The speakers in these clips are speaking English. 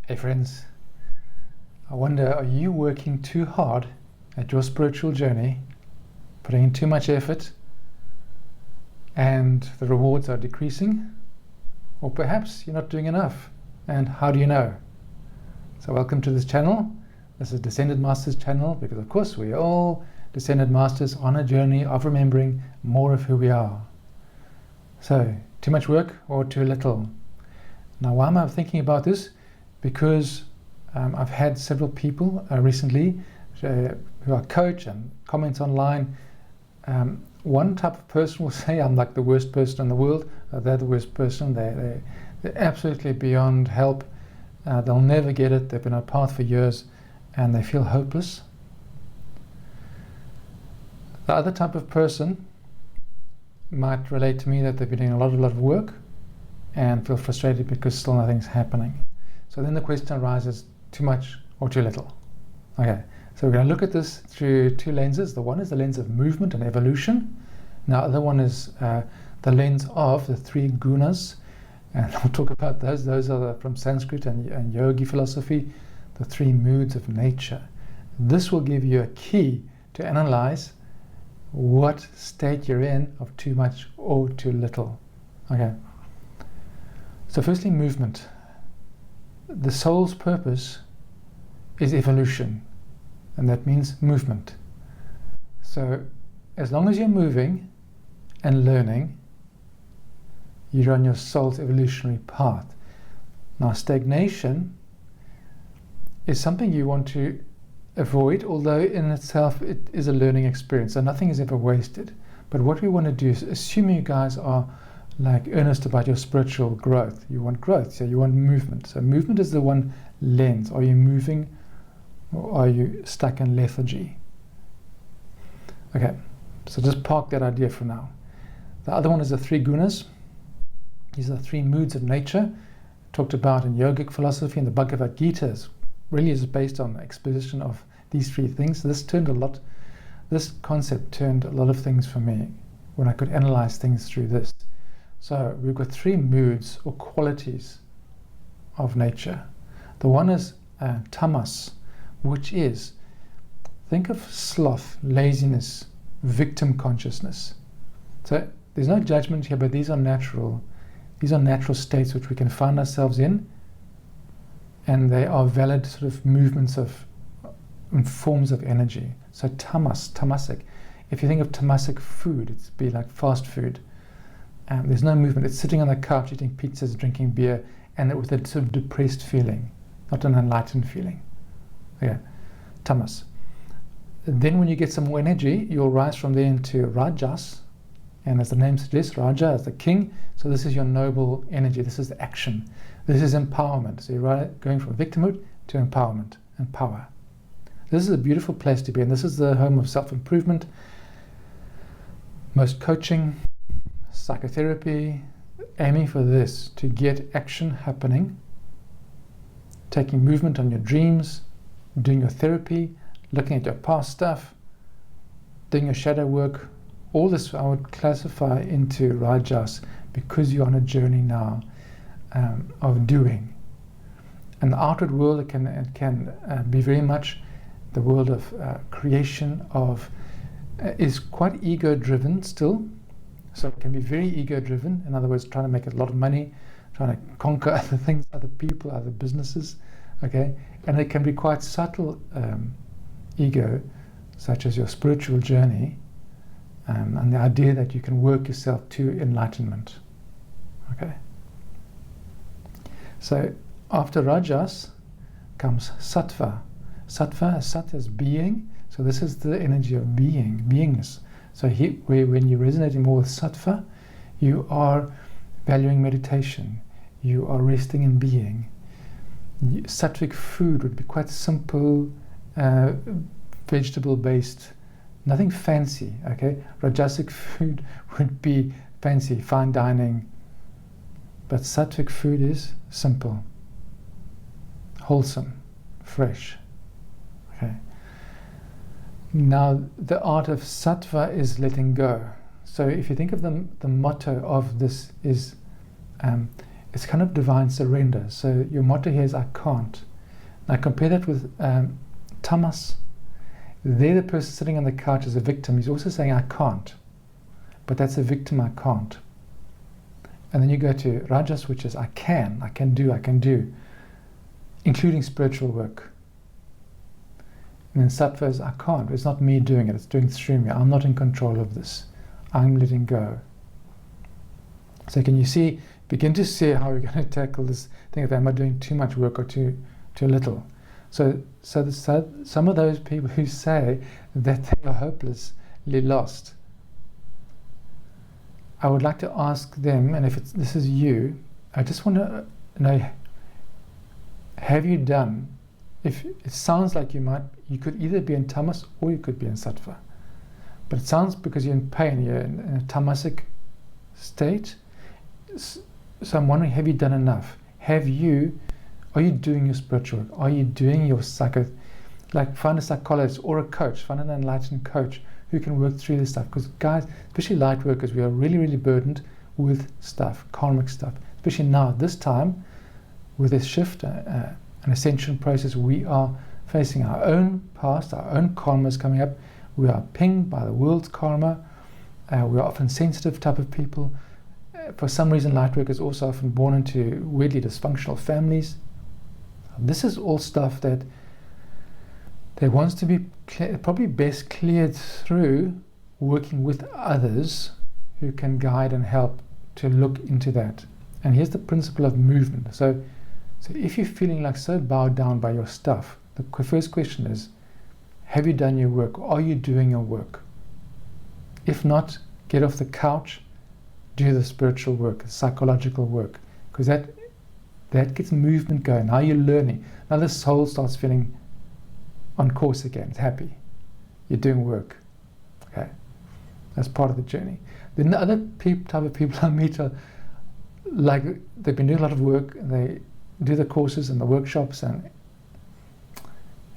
Hey friends, I wonder, are you working too hard at your spiritual journey, putting in too much effort, and the rewards are decreasing? Or perhaps you're not doing enough, and how do you know? So welcome to this channel. This is Descended Masters channel, because of course we are all Descended Masters on a journey of remembering more of who we are. So, too much work or too little? Now, why am I thinking about this? Because I've had several people recently who I coach and comment online. One type of person will say I'm like the worst person in the world. They're the worst person. They're absolutely beyond help. They'll never get it. They've been on a path for years and they feel hopeless. The other type of person might relate to me that they've been doing a lot of work and feel frustrated because still nothing's happening. So then the question arises, too much or too little? Okay, so we're going to look at this through two lenses. The one is the lens of movement and evolution. Now the other one is the lens of the three gunas, and I'll talk about those. Those are from Sanskrit and yogi philosophy, the three moods of nature. This will give you a key to analyze what state you're in of too much or too little. Okay, so firstly, movement. The soul's purpose is evolution, and that means movement. So as long as you're moving and learning, you're on your soul's evolutionary path. Now, stagnation is something you want to avoid, although in itself it is a learning experience, so nothing is ever wasted. But what we want to do is, assuming you guys are like earnest about your spiritual growth, you want growth, so you want movement. So movement is the one lens. Are you moving or are you stuck in lethargy? Okay, so just park that idea for now. The other one is the three gunas. These are the three moods of nature, talked about in yogic philosophy, and the Bhagavad Gita really is based on exposition of these three things. This concept turned a lot of things for me when I could analyze things through this. So we've got three moods or qualities of nature. The one is tamas, which is, think of sloth, laziness, victim consciousness. So there's no judgment here, but these are natural states which we can find ourselves in, and they are valid sort of movements and forms of energy. So tamasic. If you think of tamasic food, it'd be like fast food. There's no movement. It's sitting on the couch eating pizzas, drinking beer, and with a sort of depressed feeling, not an enlightened feeling. Okay, tamas. Then when you get some more energy, you'll rise from there into rajas, and as the name suggests, Raja is the king. So this is your noble energy. This is the action. This is empowerment. So you're going from victimhood to empowerment and power. This is a beautiful place to be, and this is the home of self-improvement. Most coaching, psychotherapy, aiming for this, to get action happening, taking movement on your dreams, doing your therapy, looking at your past stuff, doing your shadow work. All this I would classify into rajas, because you're on a journey now of doing. And the outward world, it can be very much the world of creation, is quite ego-driven still. So it can be very ego-driven. In other words, trying to make a lot of money, trying to conquer other things, other people, other businesses. Okay, and it can be quite subtle ego, such as your spiritual journey, and the idea that you can work yourself to enlightenment. Okay. So after rajas comes sattva. Sat is being. So this is the energy of beingness. So when you're resonating more with sattva, you are valuing meditation. You are resting in being. Sattvic food would be quite simple, vegetable-based, nothing fancy. Okay, rajasic food would be fancy, fine dining. But sattvic food is simple, wholesome, fresh. Okay. Now, the art of sattva is letting go. So if you think of the motto of this is it's kind of divine surrender. So your motto here is I can't. Now compare that with tamas. There the person sitting on the couch is a victim. He's also saying I can't. But that's a victim, I can't. And then you go to rajas, which is I can do, including spiritual work. And then sattva is I can't. It's not me doing it, it's doing through me. I'm not in control of this. I'm letting go. So can you see, begin to see how we're going to tackle this thing of am I doing too much work or too little? So some of those people who say that they are hopelessly lost, I would like to ask them, and if this is you, I just want to know, have you done, if it sounds like you could either be in tamas or you could be in sattva. But it sounds because you're in pain, you're in a tamasic state. So I'm wondering, have you done enough? Are you doing your spiritual work? Are you doing your find a psychologist or a coach, find an enlightened coach who can work through this stuff. Because guys, especially light workers, we are really, really burdened with stuff, karmic stuff. Especially now, this time, with this shift, an ascension process, we are facing our own past, our own karmas coming up. We are pinged by the world's karma. We are often sensitive type of people. For some reason, light workers also often born into weirdly dysfunctional families. This is all stuff that wants to be probably best cleared through working with others who can guide and help to look into that. And here's the principle of movement. So if you're feeling like so bowed down by your stuff, the first question is, have you done your work? Are you doing your work? If not, get off the couch, do the spiritual work, the psychological work, because that gets movement going. Now you're learning. Now the soul starts feeling on course again. It's happy. You're doing work. Okay, that's part of the journey. Then the other type of people I meet are like they've been doing a lot of work. And they do the courses and the workshops, and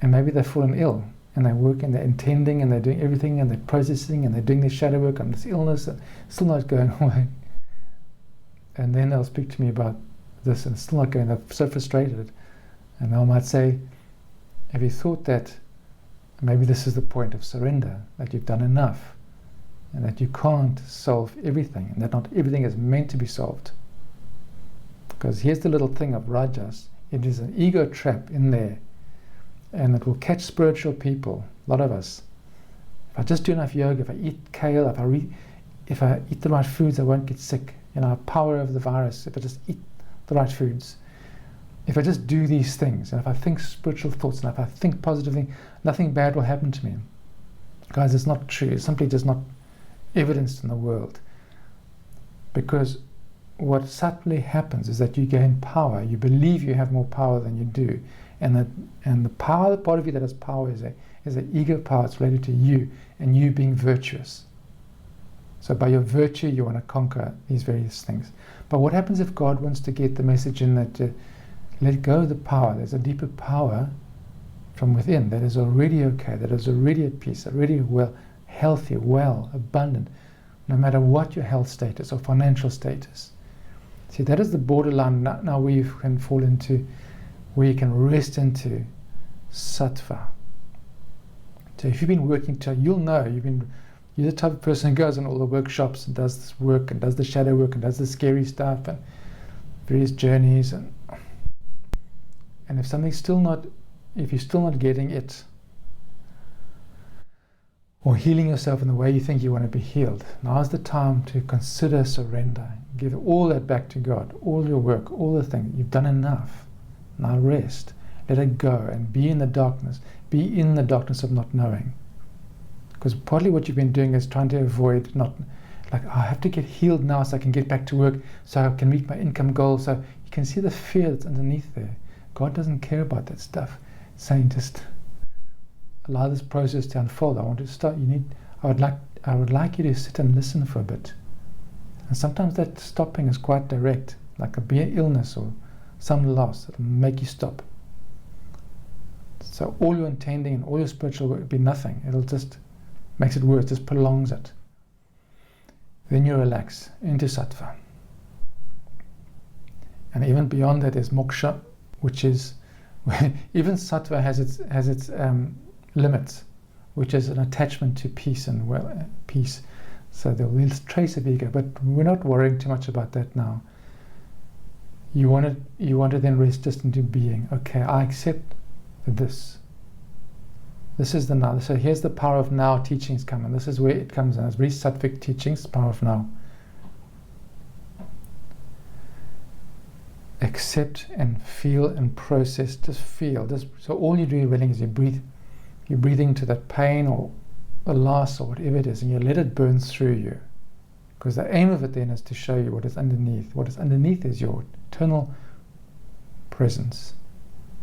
maybe they've fallen ill. And they work and they're intending and they're doing everything and they're processing and they're doing their shadow work on this illness and still not going away. And then they'll speak to me about this and it's still not going. They're so frustrated. And I might say, have you thought that maybe this is the point of surrender, that you've done enough and that you can't solve everything and that not everything is meant to be solved? Because here's the little thing of rajas. It is an ego trap in there. And it will catch spiritual people, a lot of us. If I just do enough yoga, if I eat kale, if I eat the right foods, I won't get sick. Power over the virus, if I just eat the right foods. If I just do these things, and if I think spiritual thoughts, and if I think positive things, nothing bad will happen to me. Guys, it's not true. It's simply just not evidenced in the world. Because what subtly happens is that you gain power. You believe you have more power than you do. And the power, the part of you that has power is an ego power. It's related to you and you being virtuous. So by your virtue, you want to conquer these various things. But what happens if God wants to get the message in that let go of the power? There's a deeper power from within that is already okay, that is already at peace, already well, healthy, well, abundant, no matter what your health status or financial status. See, that is the borderline now where you can fall into, where you can rest into sattva. So if you've been working, you'll know you're the type of person who goes on all the workshops and does this work and does the shadow work and does the scary stuff and various journeys, and if something's still not, if you're still not getting it or healing yourself in the way you think you want to be healed, now's the time to consider surrender. Give all that back to God, all your work, all the things. You've done enough. Now rest. Let it go and be in the darkness. Be in the darkness of not knowing. Because partly what you've been doing is trying to avoid I have to get healed now so I can get back to work, so I can meet my income goal. So you can see the fear that's underneath there. God doesn't care about that stuff. It's saying just allow this process to unfold. I want to start. I would like you to sit and listen for a bit. And sometimes that stopping is quite direct, like a bare illness or some loss. It'll make you stop. So all your intending and all your spiritual work will be nothing. It'll just makes it worse, just prolongs it. Then you relax into sattva. And even beyond that is moksha, which is even sattva has its limits, which is an attachment to peace and peace. So there will be a trace of ego, but we're not worrying too much about that now. You want to then rest just into being. Okay, I accept this. This is the now. So here's the power of now teachings come, and this is where it comes in. It's very sattvic teachings, power of now. Accept and feel and process. Just feel. So all you're doing really is you breathe. You're breathing into that pain or a loss or whatever it is, and you let it burn through you. Because the aim of it then is to show you what is underneath. What is underneath is your eternal presence,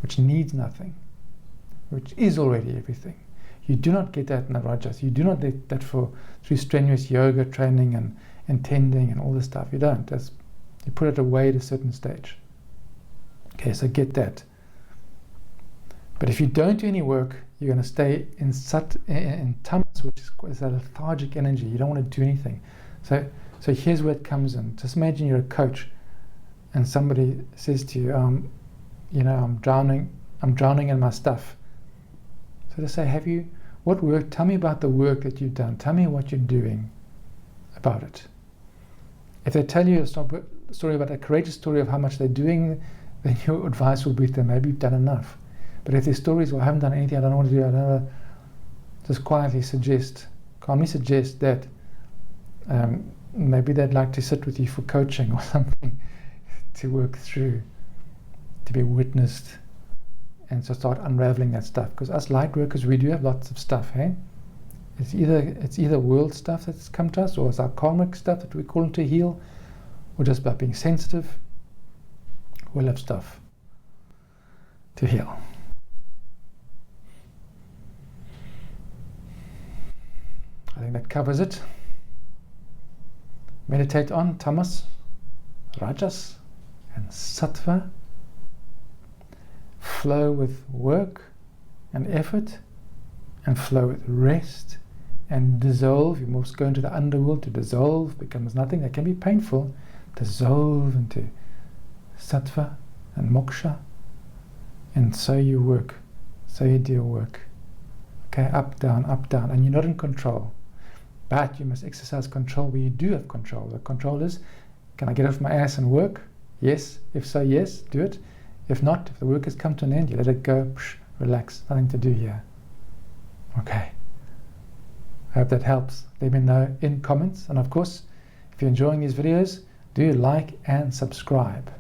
which needs nothing, which is already everything. You do not get that in the rajas. You do not get that through strenuous yoga training and tending and all this stuff. You don't. You put it away at a certain stage. Okay, so get that. But if you don't do any work, you're going to stay in tamas, which is a lethargic energy. You don't want to do anything. So here's where it comes in. Just imagine you're a coach, and somebody says to you, I'm drowning in my stuff. So to say, what work? Tell me about the work that you've done. Tell me what you're doing about it. If they tell you a story about a courageous story of how much they're doing, then your advice will be that maybe you've done enough. But if their stories, I haven't done anything, I don't know what to do, I don't know, just calmly suggest that maybe they'd like to sit with you for coaching or something to work through, to be witnessed, and so start unraveling that stuff. Because us light workers, we do have lots of stuff, hey? It's either world stuff that's come to us, or it's our karmic stuff that we're calling to heal, or just by being sensitive. We'll have stuff to heal. I think that covers it. Meditate on tamas, rajas, and sattva. Flow with work and effort, and flow with rest, and dissolve. You must go into the underworld to dissolve, becomes nothing. That can be painful. Dissolve into sattva and moksha, and so you work, so you do your work. Okay, up, down, and you're not in control. But you must exercise control where you do have control. The control is, can I get off my ass and work? Yes. If so, yes, do it. If not, if the work has come to an end, you let it go, relax, nothing to do here. Okay. I hope that helps. Let me know in comments. And of course, if you're enjoying these videos, do like and subscribe.